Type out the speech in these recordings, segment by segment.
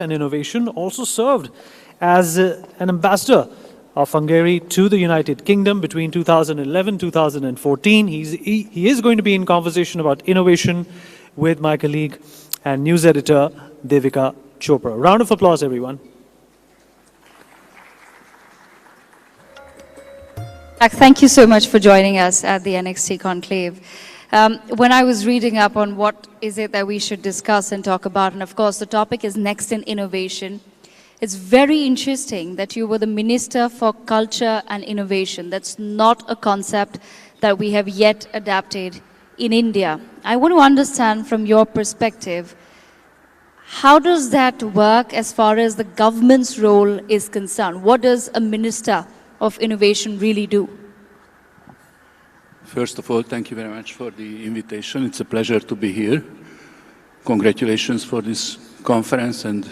and Innovation, also served as an ambassador of Hungary to the United Kingdom between 2011-2014. He is going to be in conversation about innovation with my colleague and news editor, Devika Chopra. Round of applause, everyone. Thank you so much for joining us at the NXT Conclave. When I was reading up on what is it that we should discuss and talk about, and of course the topic is Next in Innovation, it's very interesting that you were the Minister for Culture and Innovation. That's not a concept that we have yet adapted in India. I want to understand from your perspective, how does that work as far as the government's role is concerned? What does a Minister of Innovation really do? First of all, thank you very much for the invitation. It's a pleasure to be here. Congratulations for this conference and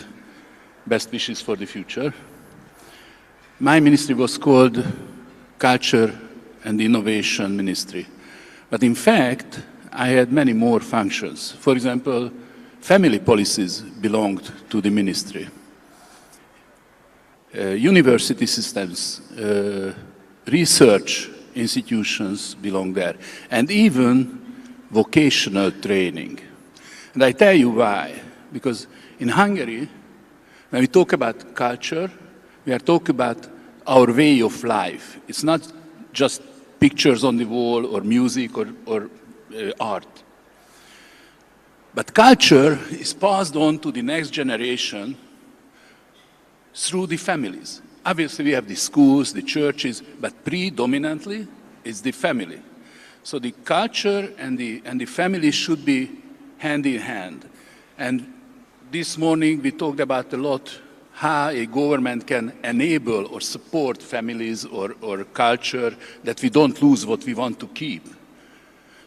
best wishes for the future. My ministry was called Culture and Innovation Ministry. But in fact, I had many more functions. For example, family policies belonged to the ministry. University systems, research institutions belong there, and even vocational training. And I tell you why. Because in Hungary, when we talk about culture, we are talking about our way of life. It's not just pictures on the wall or music or art. But culture is passed on to the next generation through the families. Obviously, we have the schools, the churches, but predominantly, it's the family. So the culture and the family should be hand in hand. And this morning, we talked about a lot how a government can enable or support families or culture, that we don't lose what we want to keep.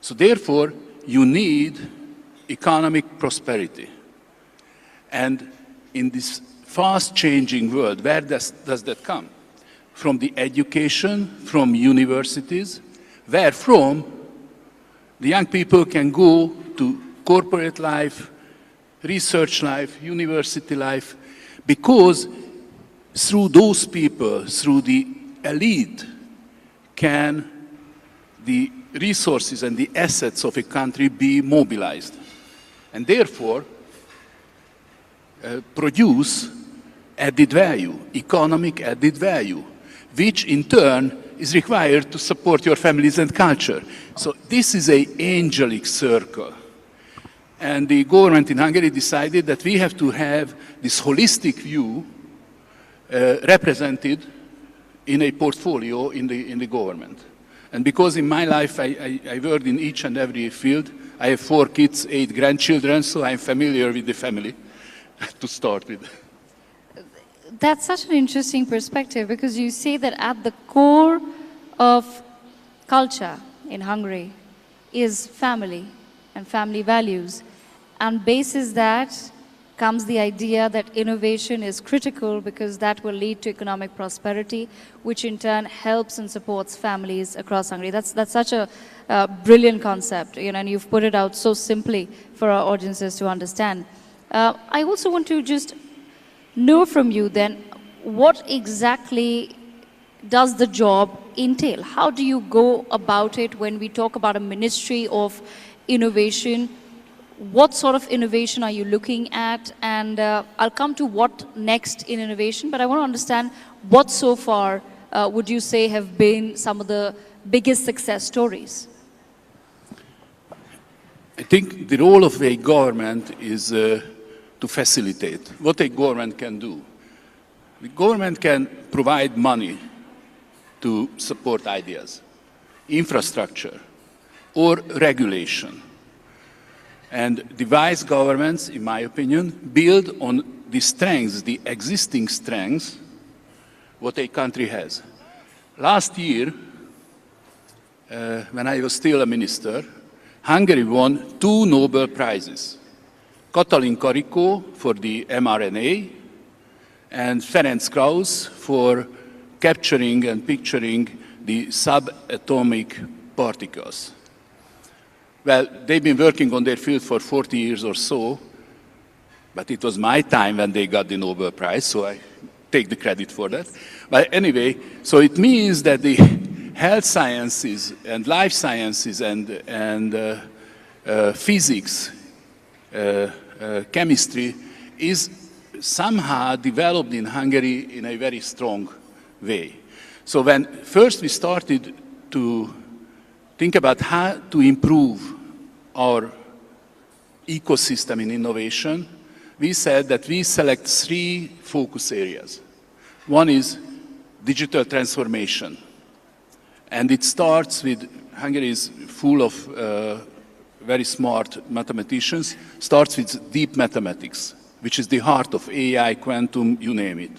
So therefore, you need economic prosperity. And in this fast-changing world, where does that come? From the education, from universities, where from the young people can go to corporate life, research life, university life, because through those people, through the elite, can the resources and the assets of a country be mobilized, and therefore produce added value, economic added value, which in turn is required to support your families and culture. So this is an angelic circle. And the government in Hungary decided that we have to have this holistic view represented in a portfolio in the government. And because in my life I worked in each and every field, I have 4 kids, 8 grandchildren, so I'm familiar with the family to start with. That's such an interesting perspective, because you say that at the core of culture in Hungary is family and family values. And basis that comes the idea that innovation is critical, because that will lead to economic prosperity, which in turn helps and supports families across Hungary. That's such a brilliant concept, and you've put it out so simply for our audiences to understand. I also want to just know from you then, what exactly does the job entail? How do you go about it when we talk about a ministry of innovation? What sort of innovation are you looking at? And I'll come to what next in innovation, but I want to understand what so far would you say have been some of the biggest success stories? I think the role of a government is to facilitate what a government can do. The government can provide money to support ideas, infrastructure, or regulation. And the wise governments, in my opinion, build on the strengths, the existing strengths, what a country has. Last year, when I was still a minister, Hungary won 2 Nobel Prizes. Katalin Karikó for the mRNA, and Ferenc Krauss for capturing and picturing the subatomic particles. Well, they've been working on their field for 40 years or so, But it was my time when they got the Nobel Prize, so I take the credit for that. But anyway, so it means that the health sciences and life sciences and physics, chemistry is somehow developed in Hungary in a very strong way. So when first we started to think about how to improve our ecosystem in innovation, we said that we select 3 focus areas. One is digital transformation. And it starts with, Hungary is full of very smart mathematicians, starts with deep mathematics, which is the heart of AI, quantum, you name it.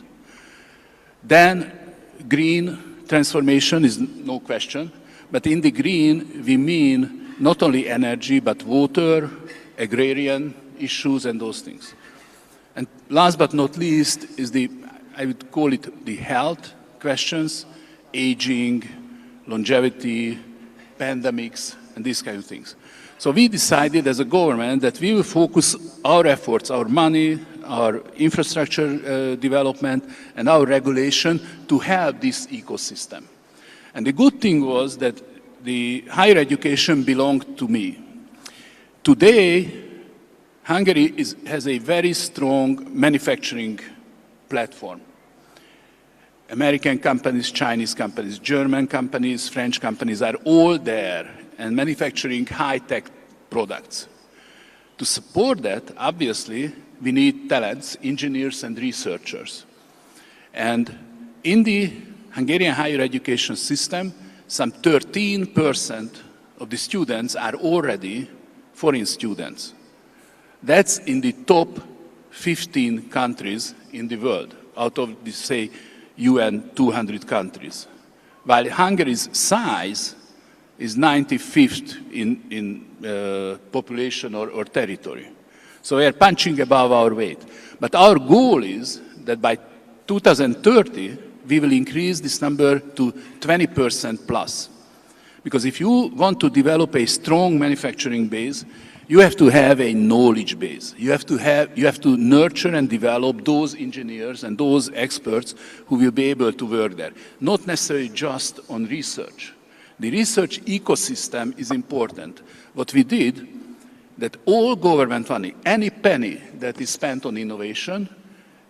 Then green transformation is no question, but in the green we mean not only energy, but water, agrarian issues and those things. And last but not least is I would call it the health questions, aging, longevity, pandemics, and these kind of things. So we decided as a government that we will focus our efforts, our money, our infrastructure development, and our regulation to help this ecosystem. And the good thing was that the higher education belonged to me. Today, Hungary has a very strong manufacturing platform. American companies, Chinese companies, German companies, French companies are all there and manufacturing high-tech products. To support that, obviously, we need talents, engineers and researchers. And in the Hungarian higher education system, some 13% of the students are already foreign students. That's in the top 15 countries in the world, out of the, say, UN 200 countries. While Hungary's size is 95th in population or territory. So we are punching above our weight. But our goal is that by 2030, we will increase this number to 20% plus. Because if you want to develop a strong manufacturing base, you have to have a knowledge base. You have to nurture and develop those engineers and those experts who will be able to work there. Not necessarily just on research. The research ecosystem is important. What we did, that all government money, any penny that is spent on innovation,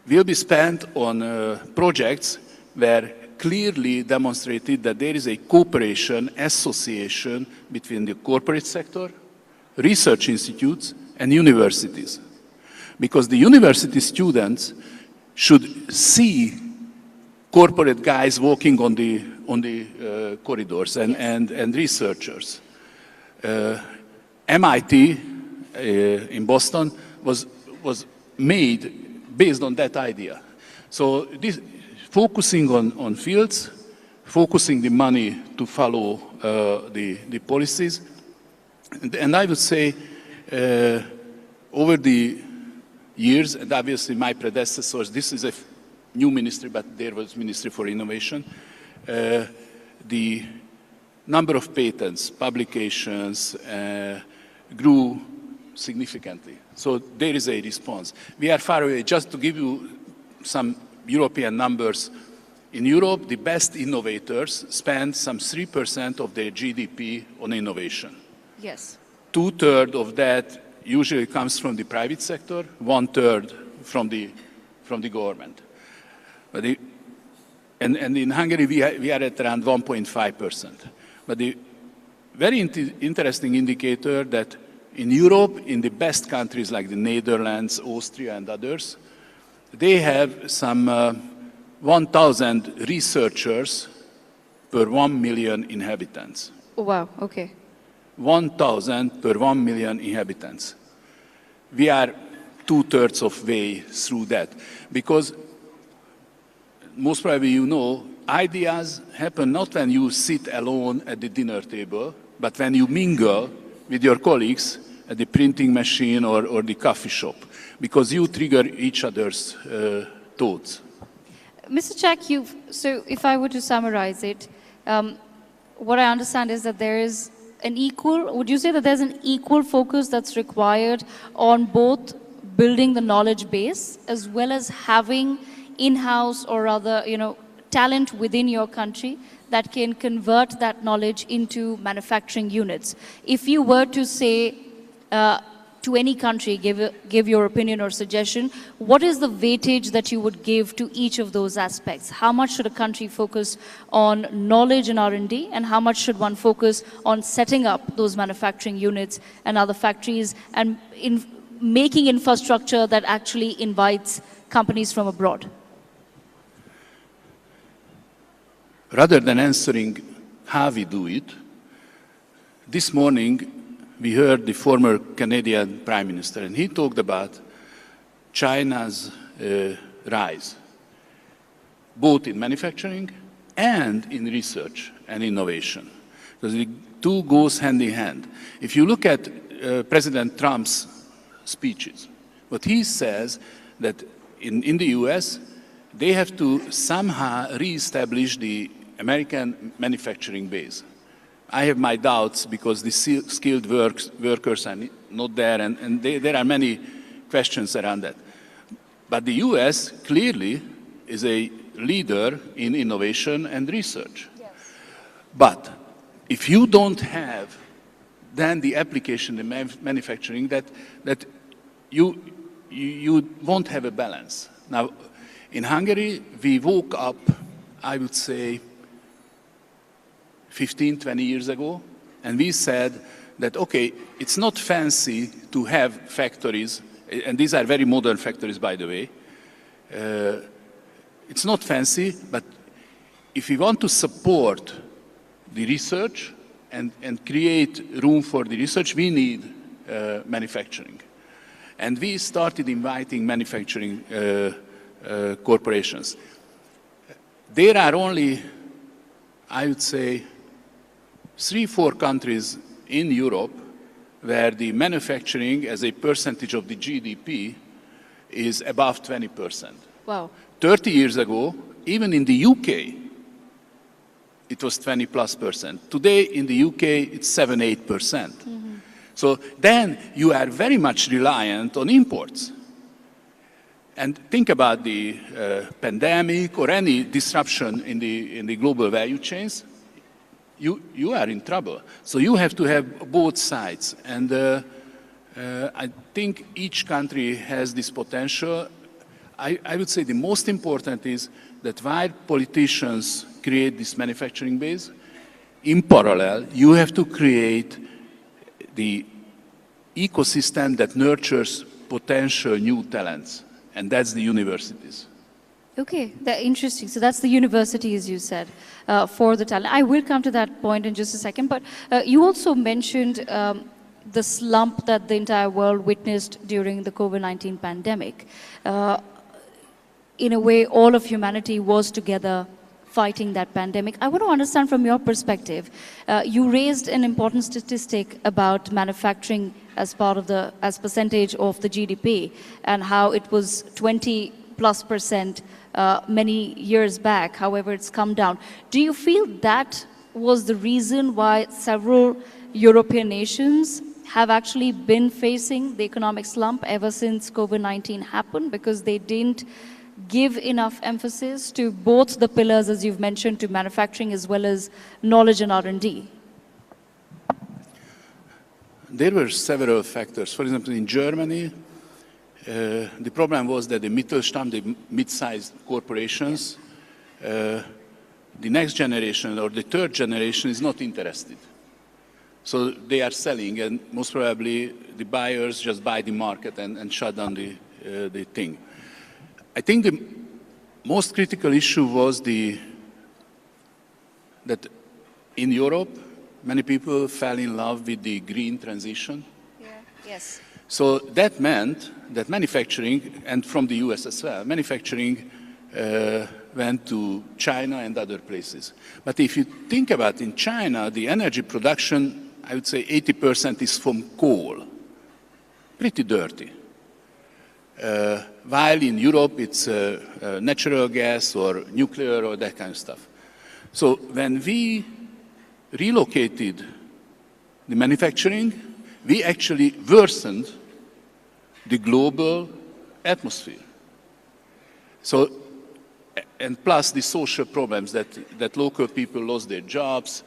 will be spent on projects where clearly demonstrated that there is a cooperation, association between the corporate sector, research institutes, and universities. Because the university students should see corporate guys walking on the corridors and researchers. MIT in Boston was made based on that idea. So this, focusing on fields, focusing the money to follow the policies, and I would say over the years, and obviously my predecessors, this is a new ministry, but there was Ministry for Innovation, the number of patents, publications grew significantly. So there is a response. We are far away. Just to give you some European numbers, in Europe, the best innovators spend some 3% of their GDP on innovation. Yes. 2/3 of that usually comes from the private sector, 1/3 from the government. But and in Hungary, we are at around 1.5%. But the very interesting indicator that in Europe, in the best countries like the Netherlands, Austria, and others, they have some 1,000 researchers per 1 million inhabitants. Oh, wow, okay. 1,000 per 1 million inhabitants. We are 2/3 of way through that. Because most probably you know, ideas happen not when you sit alone at the dinner table, but when you mingle with your colleagues at the printing machine or the coffee shop, because you trigger each other's thoughts. Mr. Csak, so if I were to summarize it, what I understand is that there is would you say that there's an equal focus that's required on both building the knowledge base as well as having in-house or other, talent within your country that can convert that knowledge into manufacturing units. If you were to say to any country, give your opinion or suggestion, what is the weightage that you would give to each of those aspects? How much should a country focus on knowledge and R&D, and how much should one focus on setting up those manufacturing units and other factories and in making infrastructure that actually invites companies from abroad? Rather than answering how we do it, this morning we heard the former Canadian Prime Minister, and he talked about China's rise, both in manufacturing and in research and innovation. Because the two goes hand in hand. If you look at President Trump's speeches, what he says that in the US, they have to somehow reestablish the American manufacturing base. I have my doubts because the skilled workers are not there, and there are many questions around that. But the US clearly is a leader in innovation and research. Yes. But if you don't have then the application in manufacturing, that you won't have a balance. Now, in Hungary, we woke up, I would say, 15, 20 years ago, and we said that, okay, it's not fancy to have factories, and these are very modern factories, by the way. It's not fancy, but if we want to support the research and create room for the research, we need manufacturing. And we started inviting manufacturing corporations. There are only, I would say, 3-4 countries in Europe where the manufacturing as a percentage of the GDP is above 20%. Wow. 30 years ago, even in the UK, it was 20+%. Today in the UK, it's 7-8%. Mm-hmm. So then you are very much reliant on imports. And think about the pandemic or any disruption in the global value chains. You are in trouble. So you have to have both sides. And I think each country has this potential. I would say the most important is that while politicians create this manufacturing base, in parallel, you have to create the ecosystem that nurtures potential new talents, and that's the universities. Okay, interesting. So that's the university, as you said, for the talent. I will come to that point in just a second, but you also mentioned the slump that the entire world witnessed during the COVID-19 pandemic. In a way, all of humanity was together fighting that pandemic. I want to understand from your perspective, you raised an important statistic about manufacturing as part of as percentage of the GDP, and how it was 20+% many years back. However, it's come down. Do you feel that was the reason why several European nations have actually been facing the economic slump ever since COVID-19 happened, because they didn't give enough emphasis to both the pillars, as you've mentioned, to manufacturing as well as knowledge and R&D? There were several factors. For example, in Germany, the problem was that the Mittelstand, the mid-sized corporations, the next generation or the third generation is not interested. So they are selling, and most probably the buyers just buy the market and shut down the thing. I think the most critical issue was that in Europe, many people fell in love with the green transition. Yeah. Yes. So that meant that manufacturing, and from the US as well, manufacturing went to China and other places. But if you think about in China, the energy production, I would say 80% is from coal. Pretty dirty. While in Europe, it's natural gas or nuclear or that kind of stuff. So when we relocated the manufacturing, we actually worsened the global atmosphere. So, and plus the social problems that local people lost their jobs,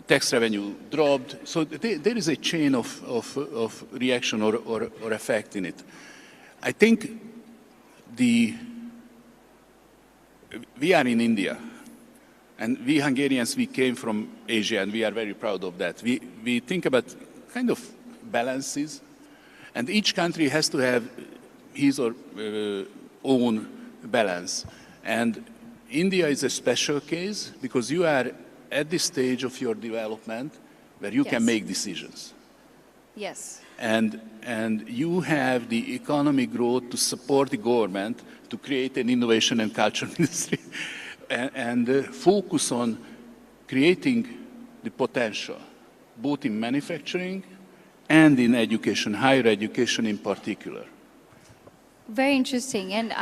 tax revenue dropped. So there is a chain of reaction or effect in it. I think we are in India, and we Hungarians, we came from Asia, and we are very proud of that. We think about kind of balances, and each country has to have his or own balance. And India is a special case because you are at this stage of your development where you can make decisions. Yes. And you have the economic growth to support the government to create an innovation and culture ministry and focus on creating the potential, both in manufacturing and in education, higher education in particular. Very interesting, and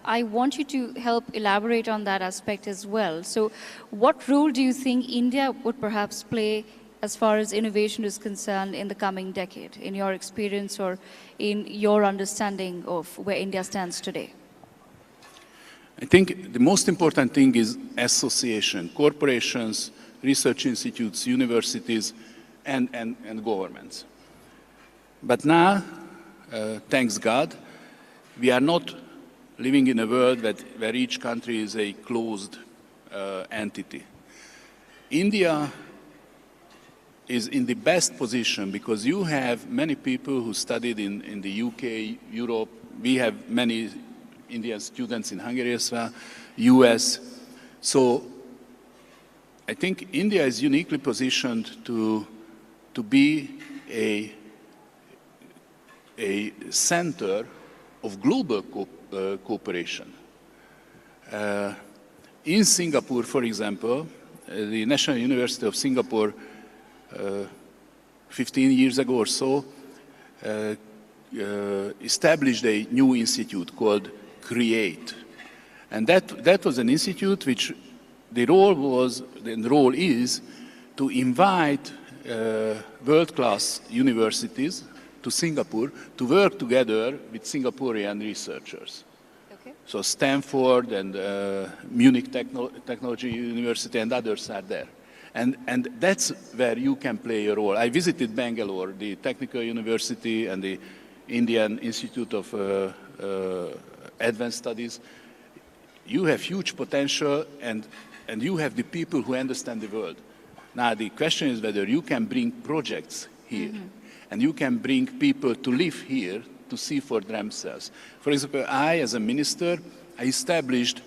I want you to help elaborate on that aspect as well. So what role do you think India would perhaps play as far as innovation is concerned in the coming decade, in your experience or in your understanding of where India stands today? I think the most important thing is association, corporations, research institutes, universities, and governments. But now, thanks God, we are not living in a world where each country is a closed entity. India is in the best position because you have many people who studied in the UK, Europe. We have many Indian students in Hungary as well, US. So I think India is uniquely positioned to be a center of global cooperation. In Singapore, for example, the National University of Singapore 15 years ago or so established a new institute called CREATE. And that was an institute which the role is to invite world-class universities to Singapore to work together with Singaporean researchers. Okay. So Stanford and Munich Technology University and others are there. And that's where you can play a role. I visited Bangalore, the Technical University and the Indian Institute of Advanced Studies. You have huge potential and you have the people who understand the world. Now the question is whether you can bring projects here. Mm-hmm. And you can bring people to live here to see for themselves. For example, I, as a minister, I established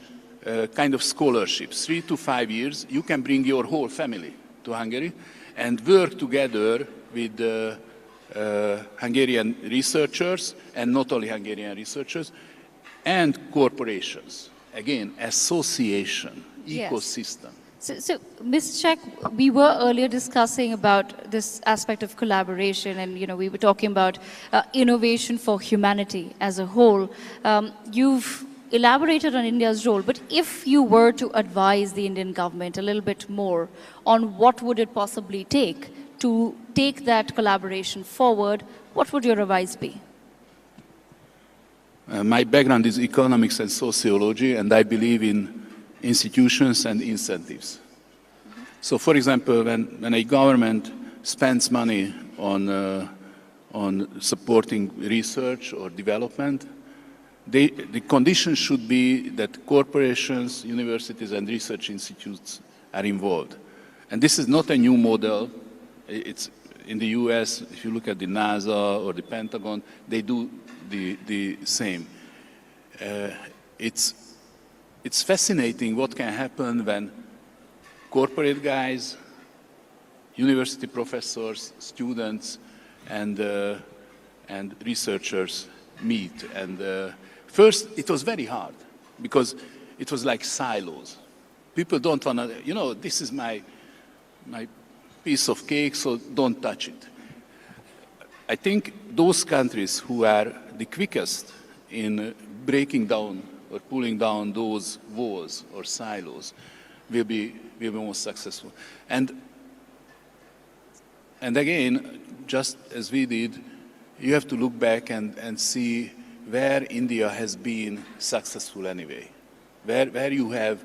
kind of scholarships. 3 to 5 years, you can bring your whole family to Hungary and work together with Hungarian researchers, and not only Hungarian researchers, and corporations. Again, association, ecosystem. So, Ms. Csak, we were earlier discussing about this aspect of collaboration, and we were talking about innovation for humanity as a whole. You've elaborated on India's role, but if you were to advise the Indian government a little bit more on what would it possibly take to take that collaboration forward, what would your advice be? My background is economics and sociology, and I believe in institutions and incentives. Mm-hmm. So, for example, when a government spends money on supporting research or development, the condition should be that corporations, universities, and research institutes are involved. And this is not a new model. It's in the US, if you look at the NASA or the Pentagon, they do the same. It's fascinating what can happen when corporate guys, university professors, students, and researchers meet. And first, it was very hard because it was like silos. People don't want to, this is my piece of cake, so don't touch it. I think those countries who are the quickest in breaking down or pulling down those walls or silos will be most successful. And again, just as we did you have to look back and see where India has been successful anyway, where you have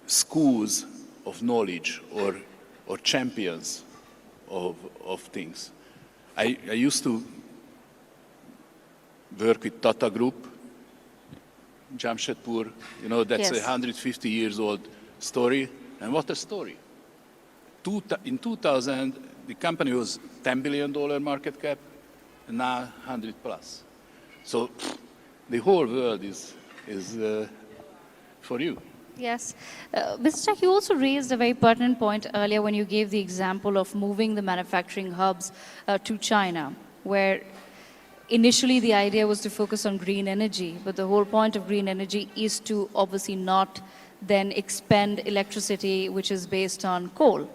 schools of knowledge or champions of things. I used to work with Tata Group, Jamshedpur, you know, that's Yes. a 150 years old story. And what a story. In 2000, the company was $10 billion market cap, and now 100 plus. So the whole world is for you. Yes. Mr. Csak, you also raised a very pertinent point earlier when you gave the example of moving the manufacturing hubs to China, where initially the idea was to focus on green energy, but the whole point of green energy is to obviously not then expend electricity which is based on coal.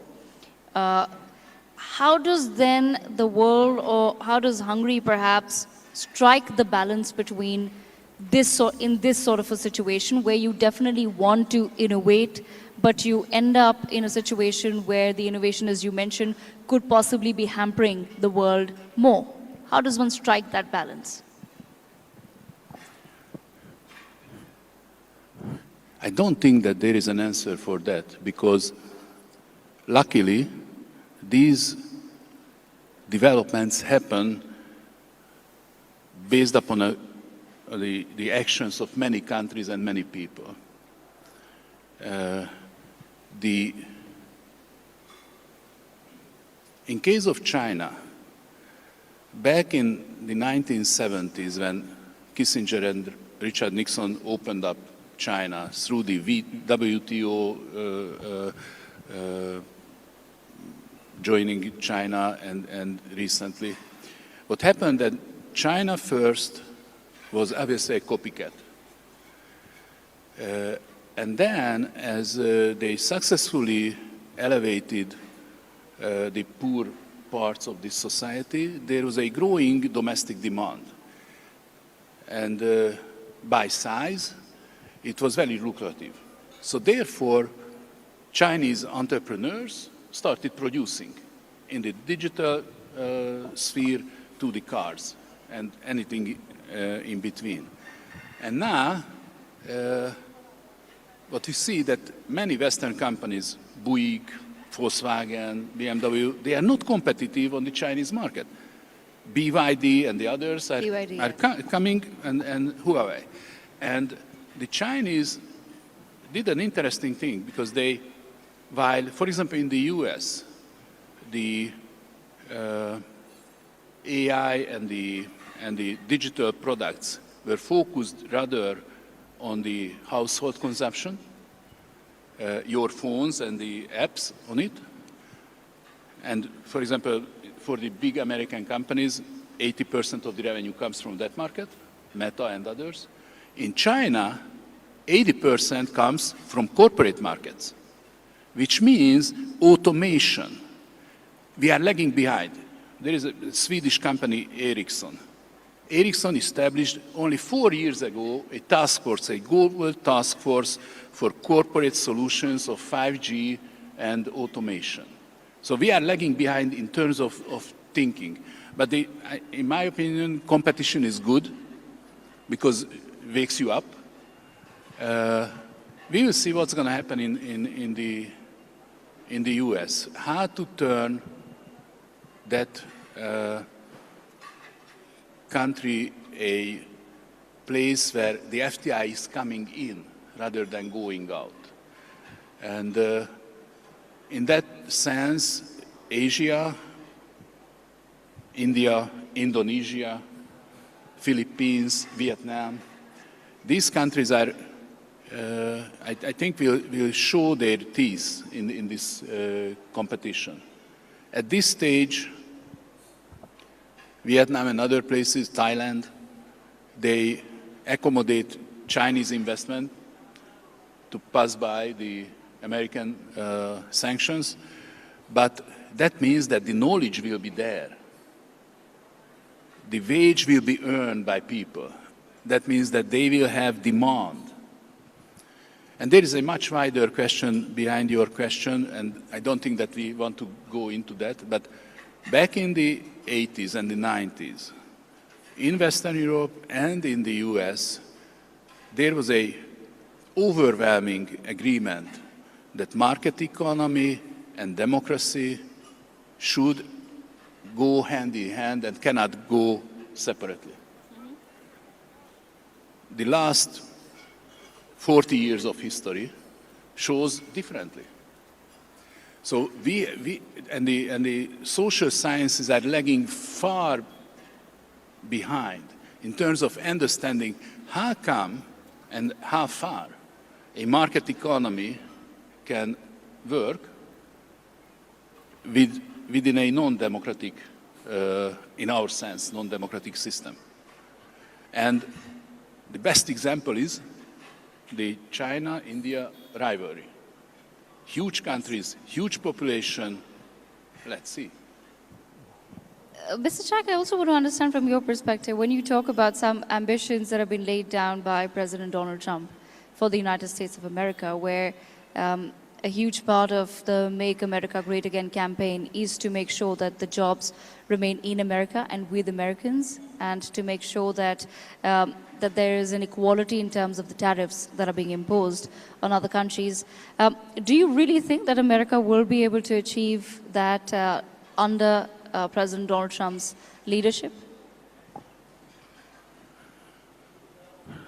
How does then the world, or how does Hungary perhaps strike the balance between in this sort of a situation where you definitely want to innovate, but you end up in a situation where the innovation, as you mentioned, could possibly be hampering the world more? How does one strike that balance? I don't think that there is an answer for that, because luckily these developments happen based upon the actions of many countries and many people. In case of China, back in the 1970s, when Kissinger and Richard Nixon opened up China through the WTO joining China and recently, what happened that China first was obviously a copycat. And then as they successfully elevated the poor parts of this society, there was a growing domestic demand. And by size, it was very lucrative. So therefore, Chinese entrepreneurs started producing in the digital sphere to the cars and anything in between. And now, what you see that many Western companies, Buick, Volkswagen, BMW, they are not competitive on the Chinese market. BYD and the others are coming, and Huawei. And the Chinese did an interesting thing, because they, while, for example, in the US, the AI and the digital products were focused rather on the household consumption, your phones and the apps on it. And for example, for the big American companies, 80% of the revenue comes from that market, Meta and others. In China, 80% comes from corporate markets, which means automation. We are lagging behind. There is a Swedish company, Ericsson. Ericsson established only 4 years ago a task force, a global task force for corporate solutions of 5G and automation. So we are lagging behind in terms of thinking. But in my opinion, competition is good because it wakes you up. We will see what's going to happen in the US. How to turn that country a place where the FDI is coming in rather than going out. And in that sense, Asia, India, Indonesia, Philippines, Vietnam, these countries are, I think, will show their teeth in this competition. At this stage, Vietnam and other places, Thailand, they accommodate Chinese investment to pass by the American sanctions, but that means that the knowledge will be there. The wage will be earned by people. That means that they will have demand. And there is a much wider question behind your question, and I don't think that we want to go into that, but back in the 80s and the 90s, in Western Europe and in the US, there was a overwhelming agreement that market economy and democracy should go hand in hand and cannot go separately. The last 40 years of history shows differently. So the social sciences are lagging far behind in terms of understanding how come and how far a market economy can work within a non-democratic, in our sense, non-democratic system. And the best example is the China-India rivalry. Huge countries, huge population. Let's see. Mr. Csak, I also want to understand from your perspective, when you talk about some ambitions that have been laid down by President Donald Trump for the United States of America, where a huge part of the Make America Great Again campaign is to make sure that the jobs remain in America and with Americans, and to make sure that that there is an equality in terms of the tariffs that are being imposed on other countries. Do you really think that America will be able to achieve that under President Donald Trump's leadership?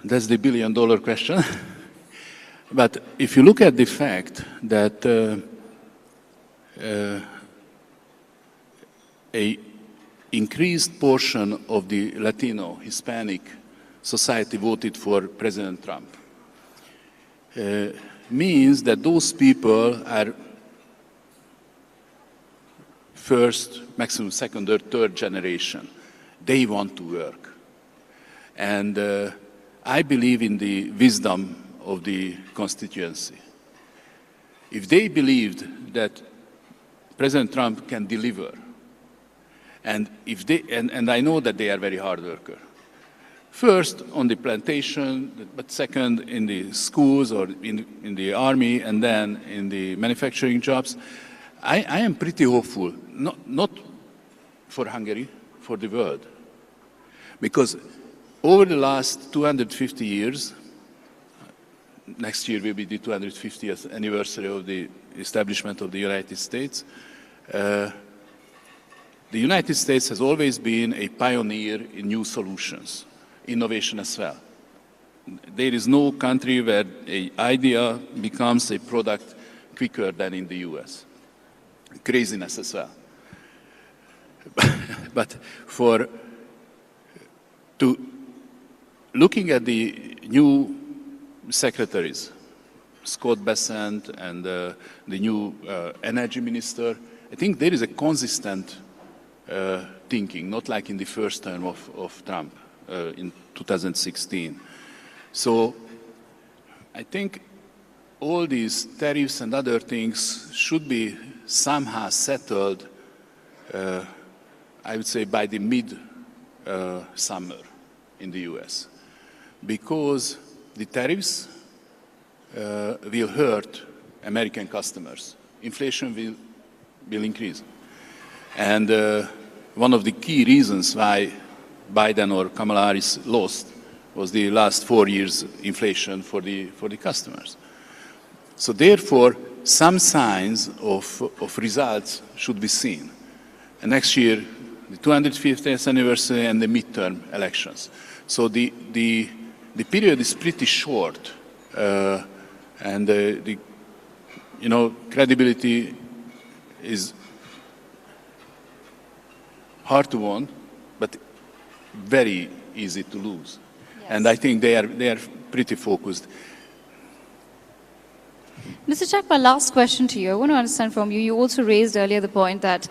That's the billion-dollar question. But if you look at the fact that a increased portion of the Latino, Hispanic society voted for President Trump, means that those people are first, maximum second or third generation. They want to work. And I believe in the wisdom of the constituency. If they believed that President Trump can deliver, and if they, and I know that they are very hard worker. First on the plantation, but second in the schools or in the army, and then in the manufacturing jobs. I am pretty hopeful, not for Hungary, for the world. Because over the last 250 years, next year will be the 250th anniversary of the establishment of the United States. The United States has always been a pioneer in new solutions, innovation as well. There is no country where an idea becomes a product quicker than in the US. Craziness as well. But looking at the new secretaries, Scott Bessent and the new energy minister, I think there is a consistent thinking, not like in the first term of Trump in 2016. So I think all these tariffs and other things should be somehow settled, I would say, by the mid-summer in the US. Because the tariffs will hurt American customers. Inflation will increase. And one of the key reasons why Biden or Kamala Harris lost was the last 4 years inflation for the customers. So therefore, some signs of results should be seen. And next year, the 250th anniversary and the midterm elections. So the period is pretty short, and the credibility is hard to win, but very easy to lose. Yes. And I think they are pretty focused. Mr. Csak, my last question to you. I want to understand from you, you also raised earlier the point that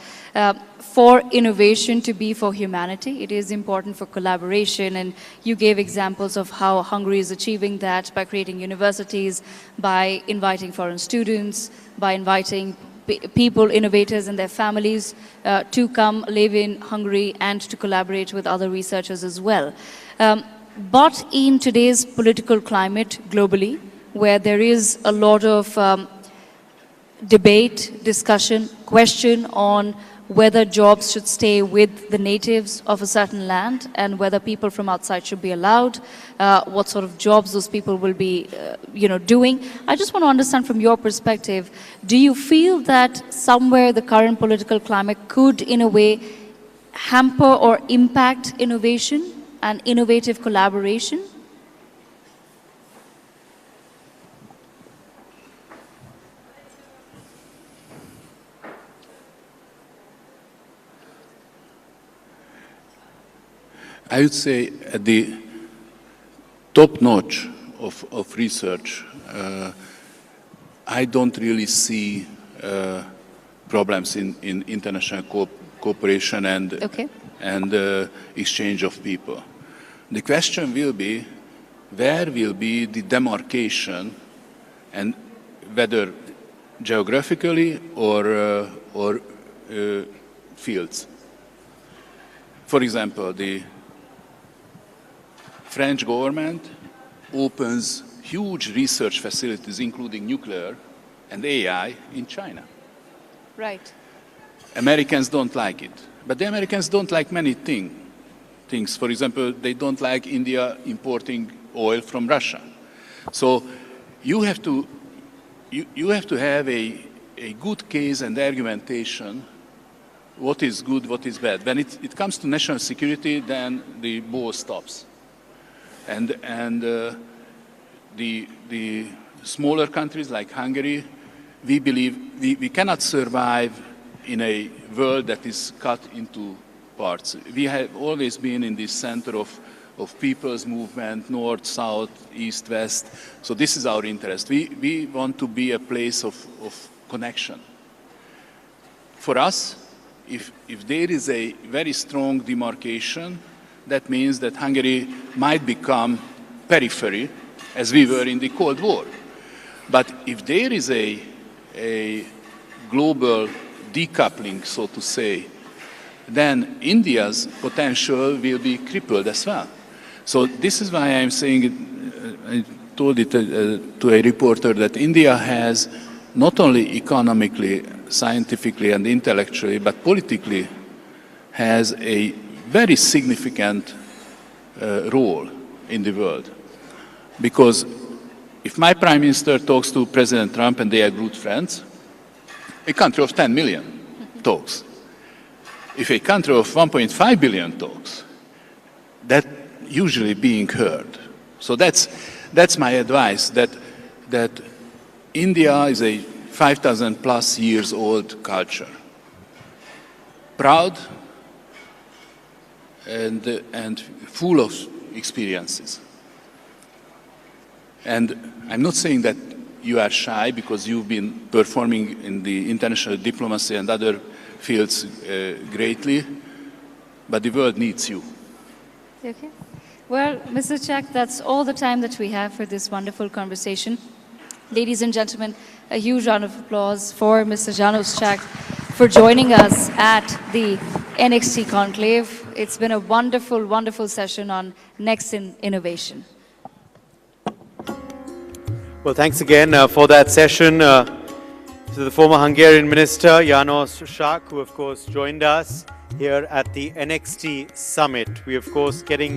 for innovation to be for humanity, it is important for collaboration, and you gave examples of how Hungary is achieving that by creating universities, by inviting foreign students, by inviting people, innovators and their families to come live in Hungary and to collaborate with other researchers as well. But in today's political climate globally, where there is a lot of debate, discussion, question on whether jobs should stay with the natives of a certain land and whether people from outside should be allowed, what sort of jobs those people will be doing. I just want to understand from your perspective, do you feel that somewhere the current political climate could in a way hamper or impact innovation and innovative collaboration? I would say at the top notch of research, I don't really see problems in international cooperation and, exchange of people. The question will be, where will be the demarcation, and whether geographically or fields. For example, the French government opens huge research facilities, including nuclear and AI, in China. Right. Americans don't like it. But the Americans don't like many things. For example, they don't like India importing oil from Russia. So you have to have a good case and argumentation, what is good, what is bad. When it comes to national security, then the ball stops. And the smaller countries like Hungary, we believe we cannot survive in a world that is cut into parts. We have always been in this center of people's movement, north, south, east, west. So this is our interest. We want to be a place of connection. For us, if there is a very strong demarcation, that means that Hungary might become periphery, as we were in the Cold War. But if there is a global decoupling, so to say, then India's potential will be crippled as well. So this is why I'm saying, I told it to a reporter, that India has not only economically, scientifically and intellectually, but politically has a very significant role in the world. Because if my Prime Minister talks to President Trump and they are good friends, a country of 10 million talks. If a country of 1.5 billion talks, that usually being heard. So that's my advice, that India is a 5,000 plus years old culture. Proud and full of experiences. And I'm not saying that you are shy because you've been performing in the international diplomacy and other fields greatly, but the world needs you. Okay. Well, Mr. Csak, that's all the time that we have for this wonderful conversation. Ladies and gentlemen, a huge round of applause for Mr. Janos Csak for joining us at the NXT Conclave. It's been a wonderful, wonderful session on Next in Innovation. Well, thanks again for that session to the former Hungarian Minister, Janos Csak, who of course joined us here at the NXT Summit. We of course getting